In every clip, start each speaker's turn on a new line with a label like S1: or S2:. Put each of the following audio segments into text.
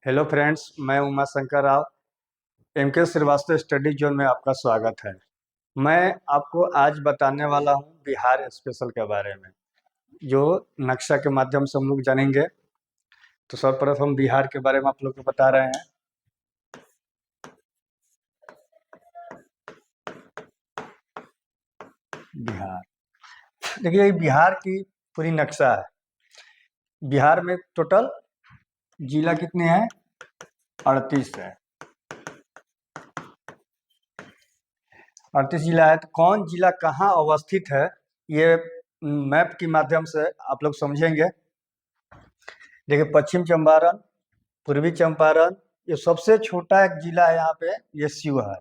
S1: Hello friends, मैं Uma Shankar Rao MK Srivastava study zone में आपका स्वागत है। मैं आपको आज बताने वाला हूं बिहार स्पेशल के बारे में, जो नक्शा के माध्यम से हम लोग जानेंगे। तो सर्वप्रथम बिहार के बारे में आप लोग को बता रहे हैं। बिहार, देखिए ये बिहार की पूरी नक्शा है। बिहार में टोटल जिला कितने हैं? 38 है। 38 जिला है। तो कौन जिला कहाँ अवस्थित है, ये मैप के माध्यम से आप लोग समझेंगे। देखिए, पश्चिम चंपारण, पूर्वी चंपारण, ये सबसे छोटा एक जिला है यहाँ पे, ये शिवहर।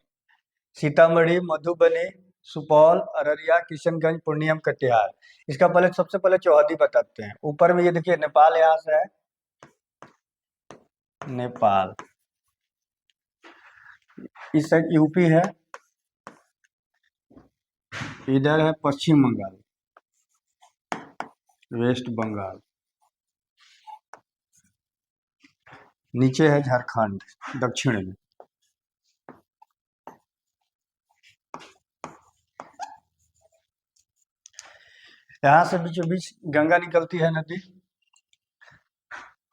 S1: सीतामढ़ी, मधुबनी, सुपौल, अररिया, किशनगंज, पूर्णिया, कटिहार। इसका पहले सबसे पहले चौहदी बताते हैं। ऊपर में ये देखिए नेपाल यहाँ से है, नेपाल। इस साइड यूपी है, इधर है पश्चिम बंगाल, वेस्ट बंगाल, नीचे है झारखंड दक्षिण में। यहाँ से बीचों बीच गंगा निकलती है, नदी।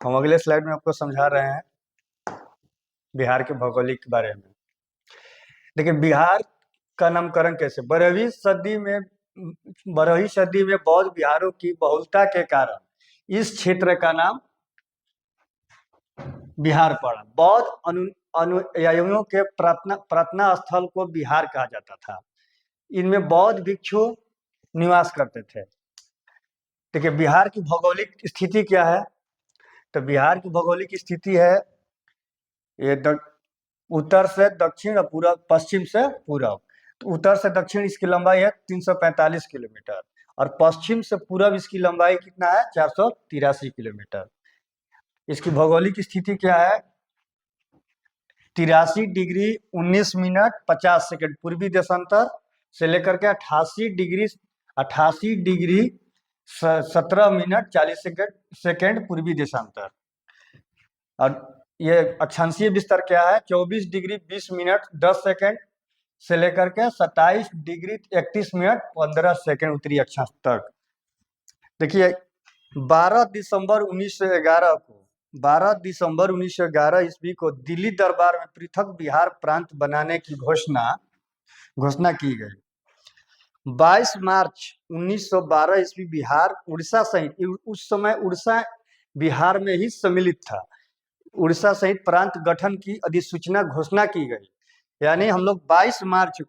S1: हम अगले स्लाइड में आपको समझा रहे हैं बिहार के भौगोलिक के बारे में। देखिए, बिहार का नामकरण कैसे? 12वीं सदी में बौद्ध बिहारों की बहुलता के कारण इस क्षेत्र का नाम बिहार पड़ा। बौद्ध अनुयायियों के प्रार्थना स्थल को बिहार कहा जाता था। इनमें बौद्ध भिक्षु निवास करते थे। देखिए, बिहार की भौगोलिक स्थिति क्या है? तो बिहार की भौगोलिक स्थिति है, ये उत्तर से दक्षिण और पूर्व, पश्चिम से पूर्व। तो उत्तर से दक्षिण इसकी लंबाई है 345 किलोमीटर, और पश्चिम से पूर्व इसकी लंबाई कितना है? 483 किलोमीटर। इसकी भौगोलिक स्थिति क्या है? 83 डिग्री 19 मिनट 50 सेकंड पूर्वी देशांतर से लेकर के 88 डिग्री 17 मिनट 40 सेकंड पूर्वी देशांतर। और ये अक्षांशीय विस्तार क्या है? 24 डिग्री 20 मिनट 10 सेकंड से लेकर के 27 डिग्री 31 मिनट 15 सेकंड उत्तरी अक्षांश तक। देखिए, 12 दिसंबर 1911 ईस्वी को दिल्ली दरबार में पृथक बिहार प्रांत बनाने की घोषणा की गई। 22 मार्च 1912 ईस्वी बिहार उड़ीसा सहित, उस समय उड़ीसा बिहार में ही सम्मिलित था, उड़ीसा सहित प्रांत गठन की अधिसूचना घोषणा की गई। यानी हम लोग 22 मार्च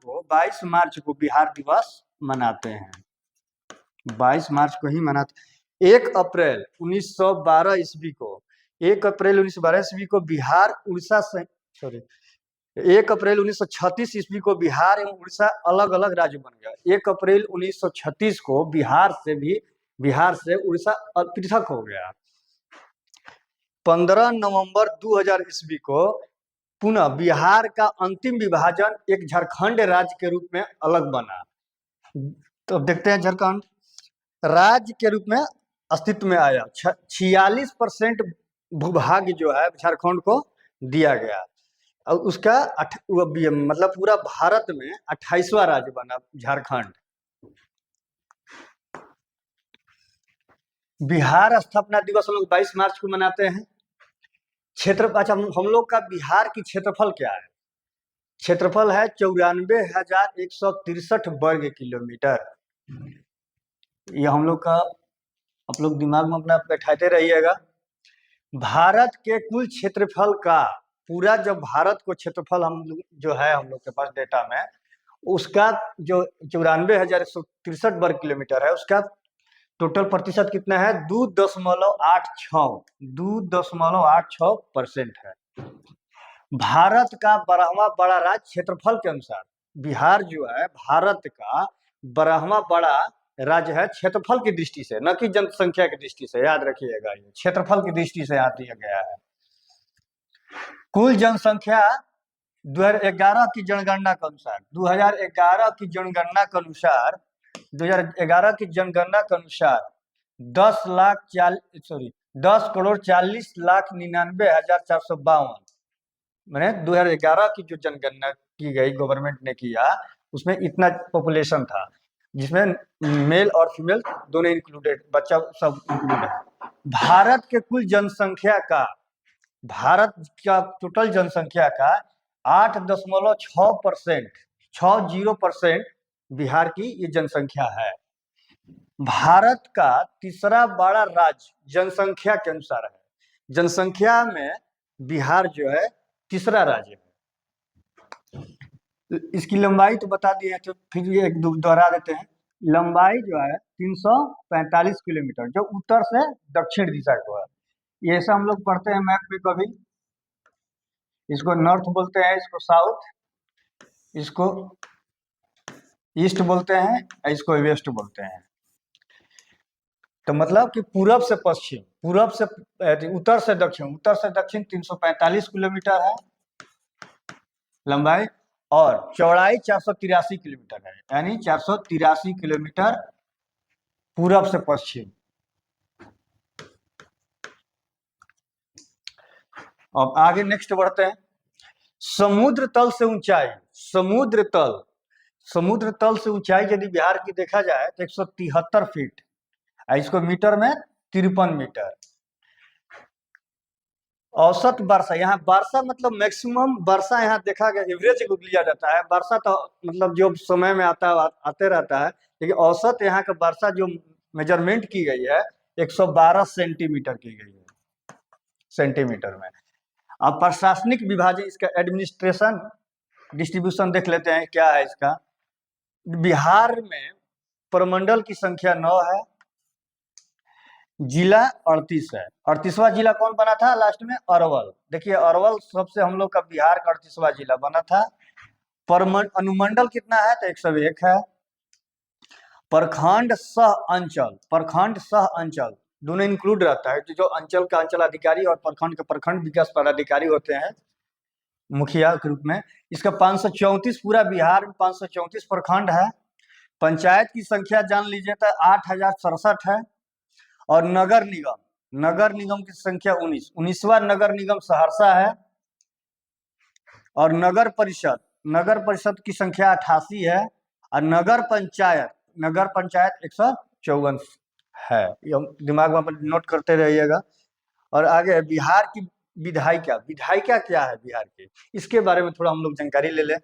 S1: को बिहार दिवस मनाते हैं। 22 मार्च को ही मनाते। 1 अप्रैल 1912 ईस्वी को बिहार उड़ीसा से 1 अप्रैल 1936 ईस्वी को बिहार एवं उड़ीसा अलग अलग राज्य बन गया। 1 अप्रैल 1936 को बिहार से उड़ीसा पृथक हो गया। 15 नवंबर 2000 ईस्वी को पुनः बिहार का अंतिम विभाजन एक झारखंड राज्य के रूप में अलग बना। तो देखते हैं, झारखंड राज्य के रूप में अस्तित्व में आया। 46% भूभाग जो है झारखंड को दिया गया, और उसका मतलब पूरा भारत में 28वां राज्य बना झारखंड। बिहार स्थापना दिवस हम लोग 22 मार्च को मनाते हैं। अच्छा, हम लोग का बिहार की क्षेत्रफल क्या है? क्षेत्रफल है 94,163 वर्ग किलोमीटर। ये हम लोग का, आप लोग दिमाग में अपना बैठाते रहिएगा। भारत के कुल क्षेत्रफल का पूरा, जब भारत को क्षेत्रफल हम जो है हम लोग के पास डेटा में, उसका जो 94,163 वर्ग किलोमीटर है, उसका टोटल प्रतिशत कितना है? 2.86% है। भारत का 12वां बड़ा राज्य क्षेत्रफल के अनुसार बिहार जो है भारत का 12वां बड़ा राज्य है क्षेत्रफल की दृष्टि से, न कि जनसंख्या की दृष्टि से। याद रखिएगा, ये क्षेत्रफल की दृष्टि से यहाँ दिया गया है। कुल जनसंख्या 2011 की जनगणना के अनुसार 2011 की जनगणना के अनुसार 10 लाख 10,40,99,452। मैंने 2011 की जो जनगणना की गई गवर्नमेंट ने किया, उसमें इतना पॉपुलेशन था, जिसमें मेल और फीमेल दोनों इंक्लूडेड, बच्चा सब इंक्लूडेड। भारत का टोटल जनसंख्या का 8.6%, 60% बिहार की ये जनसंख्या है। भारत का तीसरा बड़ा राज्य जनसंख्या के अनुसार है, जनसंख्या में बिहार जो है तीसरा राज्य है। इसकी लंबाई तो बता दिए, तो फिर ये एक दोहरा देते हैं। लंबाई जो है 345 किलोमीटर, जो उत्तर से दक्षिण दिशा को है। ये ऐसा हम लोग पढ़ते हैं मैप में कभी, इसको नॉर्थ बोलते हैं, इसको साउथ, इसको ईस्ट बोलते हैं, इसको वेस्ट बोलते हैं। तो मतलब कि पूरब से पश्चिम, पूरब से उत्तर से दक्षिण 345 किलोमीटर है लंबाई, और चौड़ाई 483 किलोमीटर है, यानी 483 किलोमीटर पूरब से पश्चिम। अब आगे नेक्स्ट बढ़ते हैं। समुद्र तल से ऊंचाई, समुद्र तल से ऊंचाई यदि बिहार की देखा जाए तो 173 फीट, इसको मीटर में 53 मीटर। औसत वर्षा, यहाँ वर्षा मतलब मैक्सिमम वर्षा यहाँ देखा गया, एवरेज लिया जाता है। वर्षा तो मतलब जो समय में आते रहता है, लेकिन औसत यहाँ का वर्षा जो मेजरमेंट की गई है 112 सेंटीमीटर की गई है, सेंटीमीटर में। अब प्रशासनिक विभाजन, इसका एडमिनिस्ट्रेशन डिस्ट्रीब्यूशन देख लेते हैं क्या है इसका। बिहार में प्रमंडल की संख्या 9 है, जिला 38 है। 38वां जिला कौन बना था लास्ट में? अरवल। देखिए अरवल सबसे हम लोग का बिहार का 38वां जिला बना था। अनुमंडल कितना है? तो 101 है। प्रखंड सह अंचल दोनों इंक्लूड रहता है, जो अंचल का अंचल अधिकारी और प्रखंड के प्रखंड विकास पदाधिकारी होते हैं मुखिया के रूप में। इसका 534, पूरा बिहार में 534 प्रखंड है। पंचायत की संख्या जान लीजिए तो 8067 है। और नगर निगम की संख्या 19वां नगर निगम सहरसा है। और नगर परिषद की संख्या 88 है। और नगर पंचायत 154 है। ये दिमाग में नोट करते रहिएगा। और आगे बिहार की विधायिका क्या है बिहार की, इसके बारे में थोड़ा हम लोग जानकारी ले लें।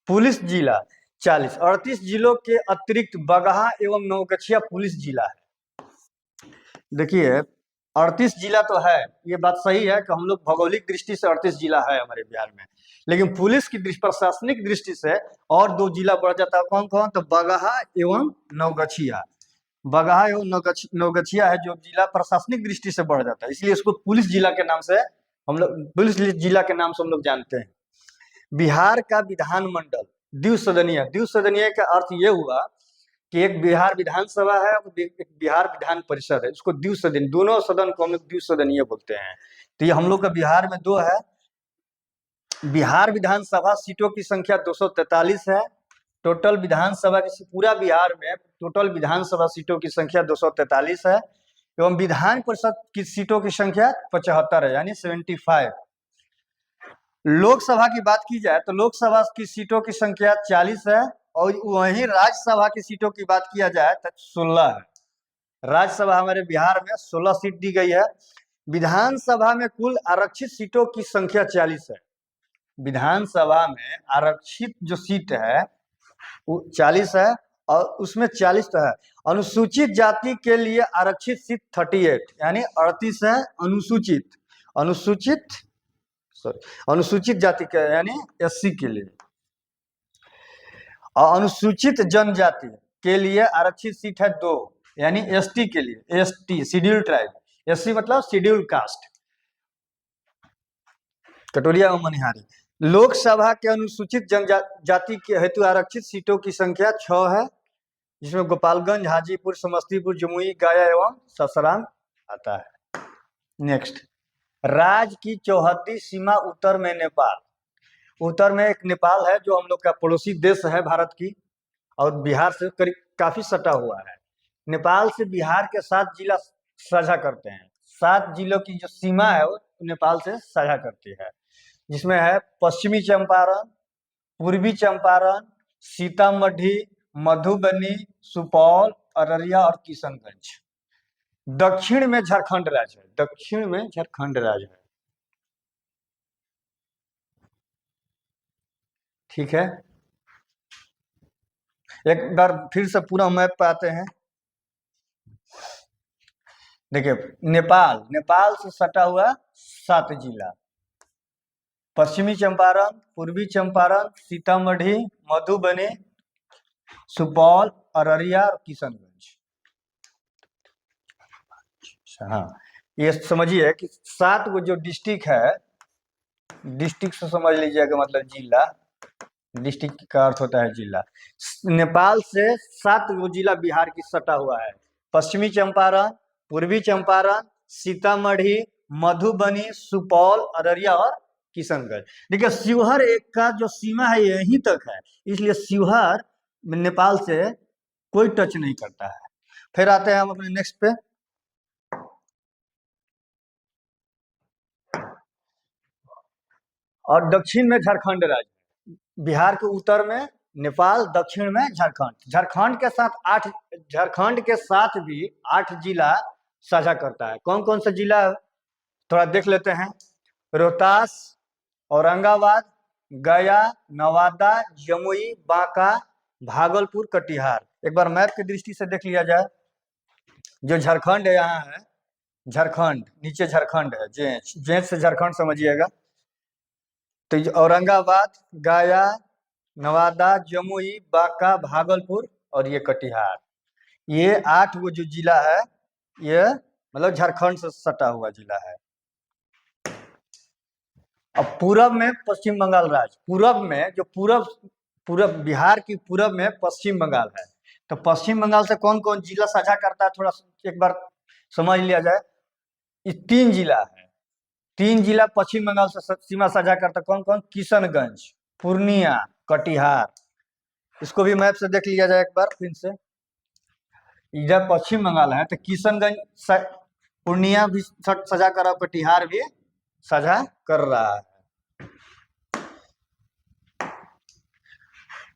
S1: पुलिस जिला 40, 38 जिलों के अतिरिक्त बगहा एवं नवगछिया पुलिस जिला है। देखिए 38 जिला तो है, ये बात सही है कि हम लोग भौगोलिक दृष्टि से 38 जिला है हमारे बिहार में, लेकिन पुलिस की प्रशासनिक दृष्टि से और 2 जिला बढ़ जाता है। कौन कौन? तो बगहा एवं नवगछिया। बगहा एवं नवगछिया है जो जिला प्रशासनिक दृष्टि से बढ़ जाता है, इसलिए इसको पुलिस जिला के नाम से हम लोग जानते हैं। बिहार का विधानमंडल द्विसदनीय का अर्थ ये हुआ कि एक बिहार विधानसभा है और एक बिहार विधान परिषद है, इसको द्विसदन, दोनों सदन को हम लोग द्विसदनीय बोलते हैं। तो ये हम लोग का बिहार में 2 है। बिहार विधानसभा सीटों की संख्या 243 है। टोटल विधानसभा की, पूरा बिहार में टोटल विधानसभा सीटों की संख्या 243 है। एवं विधान परिषद की सीटों की संख्या 75 है, यानी 75। लोकसभा की बात की जाए तो लोकसभा की सीटों की संख्या 40 है। और वहीं राज्यसभा की सीटों की बात किया जाए तो 16 है। राज्यसभा हमारे बिहार में 16 सीट दी गई है। विधानसभा में कुल आरक्षित सीटों की संख्या 40 है। विधानसभा में आरक्षित जो सीट है वो 40 है, और उसमें 40 तो है। अनुसूचित जाति के लिए आरक्षित सीट 38, यानी 38 है। अनुसूचित जाति के यानी SC के लिए। और अनुसूचित जनजाति के लिए आरक्षित सीट है 2, यानी ST के लिए, ST शेड्यूल ट्राइब, SC मतलब शेड्यूल कास्ट, कटोरिया एवं मनिहारी। लोकसभा के अनुसूचित जनजाति के हेतु आरक्षित सीटों की संख्या 6 है, जिसमें गोपालगंज, हाजीपुर, समस्तीपुर, जमुई, गया एवं ससाराम आता है। नेक्स्ट, राज्य की चौहद्दी सीमा उत्तर में नेपाल। उत्तर में एक नेपाल है जो हम लोग का पड़ोसी देश है भारत की, और बिहार से करीब काफी सटा हुआ है। नेपाल से बिहार के 7 जिला साझा करते हैं, 7 जिलों की जो सीमा है वो नेपाल से साझा करती है, जिसमें है पश्चिमी चंपारण, पूर्वी चंपारण, सीतामढ़ी, मधुबनी, सुपौल, अररिया और किशनगंज। दक्षिण में झारखंड राज्य है, दक्षिण में झारखंड राज्य है। ठीक है, एक बार फिर से पूरा मैप पे आते हैं। देखिए, नेपाल, नेपाल से सटा हुआ 7 जिला: पश्चिमी चंपारण, पूर्वी चंपारण, सीतामढ़ी, मधुबनी, सुपौल, अररिया और किशनगंज। हाँ, ये समझिए कि 7 वो जो डिस्ट्रिक्ट है, डिस्ट्रिक्ट से समझ लीजिएगा, मतलब जिला, डिस्ट्रिक्ट का अर्थ होता है जिला। नेपाल से 7 वो जिला बिहार की सटा हुआ है: पश्चिमी चंपारण, पूर्वी चंपारण, सीतामढ़ी, मधुबनी, सुपौल, अररिया और किशनगंज। देखिए, शिवहर एक का जो सीमा है यहीं तक है, इसलिए शिवहर नेपाल से कोई टच नहीं करता है। फिर आते हैं हम अपने नेक्स्ट पे। और दक्षिण में झारखंड राज्य, बिहार के उत्तर में नेपाल, दक्षिण में झारखंड। झारखंड के साथ भी 8 जिला साझा करता है। कौन कौन सा जिला है? थोड़ा देख लेते हैं। रोहतास, औरंगाबाद, गया, नवादा, जमुई, बांका, भागलपुर, कटिहार। एक बार मैप की दृष्टि से देख लिया जाए। जो झारखंड है, यहाँ है झारखंड, नीचे झारखंड है, जेंच जेंच से झारखंड समझिएगा। तो औरंगाबाद, गया, नवादा, जमुई, बांका, भागलपुर और ये कटिहार, ये 8 वो जो जिला है, ये मतलब झारखंड से सटा हुआ जिला है। अब पूरब में पश्चिम बंगाल राज्य, पूरब में जो पूरब बिहार की पूरब में पश्चिम बंगाल है। तो पश्चिम बंगाल से कौन कौन जिला साझा करता है, थोड़ा एक बार समझ लिया जाए। ये 3 जिला है, 3 जिला पश्चिम बंगाल से सीमा साझा करता है। कौन कौन? किशनगंज, पूर्णिया, कटिहार। इसको भी मैप से देख लिया जाए एक बार फिर से। इधर पश्चिम बंगाल है तो किशनगंज, पूर्णिया भी साझा कर रहा है, कटिहार भी साझा कर रहा है।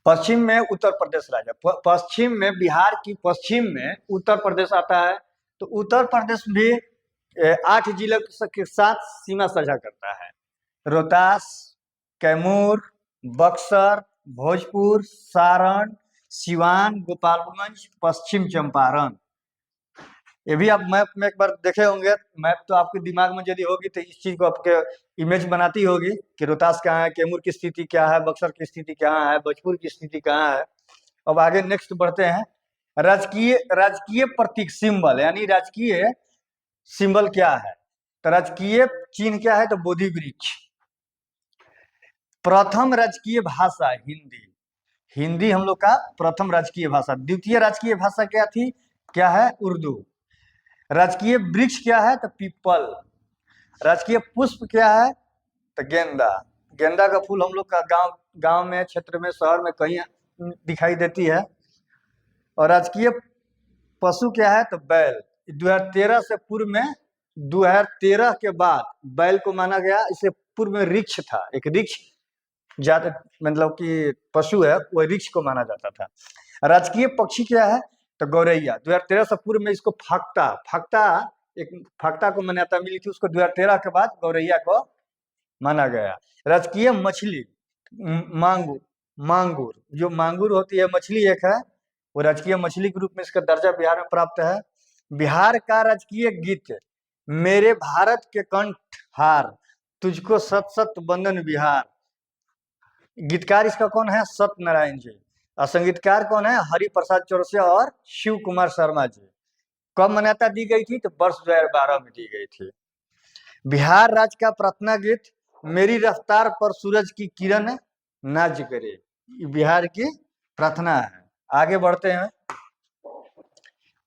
S1: पश्चिम में उत्तर प्रदेश राज्य, पश्चिम में बिहार की पश्चिम में उत्तर प्रदेश आता है। तो उत्तर प्रदेश भी 8 जिलों के साथ सीमा साझा करता है: रोहतास, कैमूर, बक्सर, भोजपुर, सारण, सिवान, गोपालगंज, पश्चिम चंपारण। ये भी आप मैप में एक बार देखे होंगे। मैप तो आपके दिमाग में यदि होगी तो इस चीज को आपके इमेज बनाती होगी कि रोहतास कहाँ है, कैमूर की स्थिति क्या है, बक्सर की स्थिति कहाँ है, भोजपुर की स्थिति कहाँ है। अब आगे नेक्स्ट बढ़ते हैं। राजकीय राजकीय प्रतीक, सिंबल, यानी राजकीय सिंबल क्या है? तो राजकीय चिन्ह क्या है? तो बोधि वृक्ष। प्रथम राजकीय भाषा हिंदी, हिंदी हम लोग का प्रथम राजकीय भाषा। द्वितीय राजकीय भाषा क्या थी? क्या है? उर्दू। राजकीय वृक्ष क्या है? तो पीपल। राजकीय पुष्प क्या है? तो गेंदा। गेंदा का फूल हम लोग का गांव में, क्षेत्र में, शहर में कहीं दिखाई देती है। और राजकीय पशु क्या है? तो बैल। 2013 से पूर्व में, 2013 के बाद बैल को माना गया। इससे पूर्व में रिक्ष था, एक रिक्ष जात, मतलब कि पशु है, वो रिक्ष को माना जाता था। राजकीय पक्षी क्या है? तो गौरैया। 2013 से पूर्व में इसको फाक्ता को मान्यता मिली थी, उसको 2013 के बाद गौरैया को माना गया। राजकीय मछली मांगुर, जो मांगुर होती है मछली एक है, वो राजकीय मछली के रूप में इसका दर्जा बिहार में प्राप्त है। बिहार का राजकीय गीत मेरे भारत के कंठ हार, तुझको सत सत बंदन बिहार। गीतकार इसका कौन है? सत्यनारायण जी। और संगीतकार कौन है? हरि प्रसाद चौरसिया और शिव कुमार शर्मा जी। कब मान्यता दी गई थी? तो वर्ष 2012 में दी गई थी। बिहार राज्य का प्रार्थना गीत मेरी रफ्तार पर सूरज की किरण नाज करे, बिहार की प्रार्थना है। आगे बढ़ते हैं।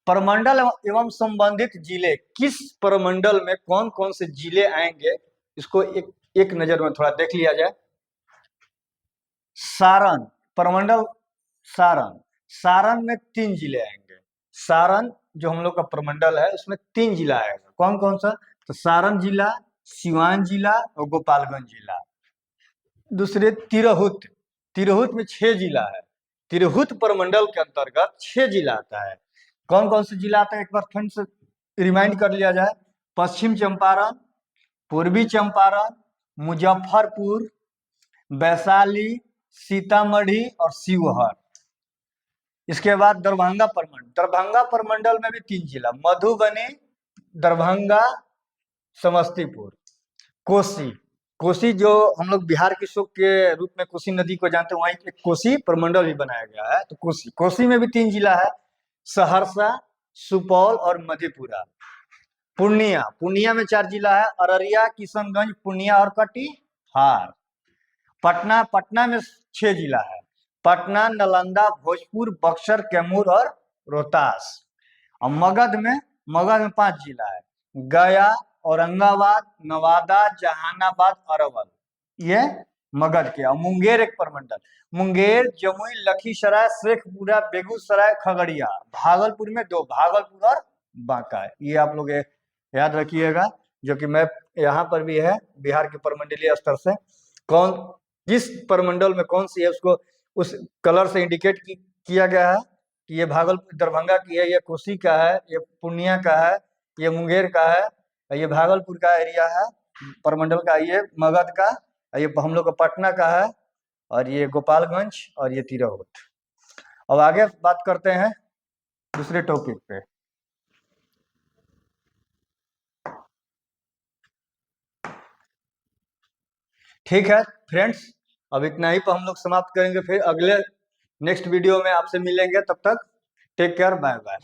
S1: प्रमंडल एवं संबंधित जिले, किस प्रमंडल में कौन कौन से जिले आएंगे, इसको एक नजर में थोड़ा देख लिया जाए। सारण, प्रमंडल सारण, सारण में 3 जिले आएंगे: सारण जो हम लोग का प्रमंडल है उसमें 3 जिला आएगा। कौन कौन सा? तो सारण जिला, सिवान जिला और गोपालगंज जिला। दूसरे तिरहुत, तिरहुत में 6 जिला है। तिरहुत प्रमंडल के अंतर्गत 6 जिला आता है। कौन कौन से जिला आता है एक बार फिर से रिमाइंड कर लिया जाए। पश्चिम चंपारण, पूर्वी चंपारण, मुजफ्फरपुर, वैशाली, सीतामढ़ी और शिवहर। इसके बाद दरभंगा प्रमंडल, दरभंगा प्रमंडल में भी 3 जिला, मधुबनी, दरभंगा, समस्तीपुर। कोसी, कोसी जो हम लोग बिहार की शोक के रूप में कोसी नदी को जानते हैं, वहीं एक कोसी प्रमंडल भी बनाया गया है। तो कोसी, कोसी में भी 3 जिला है, सहरसा, सुपौल और मधेपुरा। पूर्णिया, पूर्णिया में 4 जिला है, अररिया, किशनगंज, पूर्णिया और कटिहार। पटना, पटना में 6 जिला है, पटना, नालंदा, भोजपुर, बक्सर, कैमूर और रोहतास। और मगध में 5 जिला है, गया, औरंगाबाद, नवादा, जहानाबाद, अरवल। ये मगध के। और मुंगेर एक प्रमंडल, मुंगेर, जमुई, लखीसराय, शेखपुरा, बेगूसराय, खगड़िया। भागलपुर में 2, भागलपुर और बांका। ये आप लोग याद रखिएगा, जो कि मैप यहाँ पर भी है बिहार के प्रमंडलीय स्तर से। कौन किस प्रमंडल में कौन सी है उसको उस कलर से इंडिकेट किया गया है कि ये भागलपुर दरभंगा की है, ये कोसी का है, ये पूर्णिया का है, ये मुंगेर का है, ये भागलपुर का एरिया है प्रमंडल का, ये मगध का, ये हम लोग का पटना का है, और ये गोपालगंज और ये तिरहुत। अब आगे बात करते हैं दूसरे टॉपिक पे। ठीक है फ्रेंड्स, अब इतना ही पर हम लोग समाप्त करेंगे, फिर अगले नेक्स्ट वीडियो में आपसे मिलेंगे। तब तक टेक केयर, बाय बाय।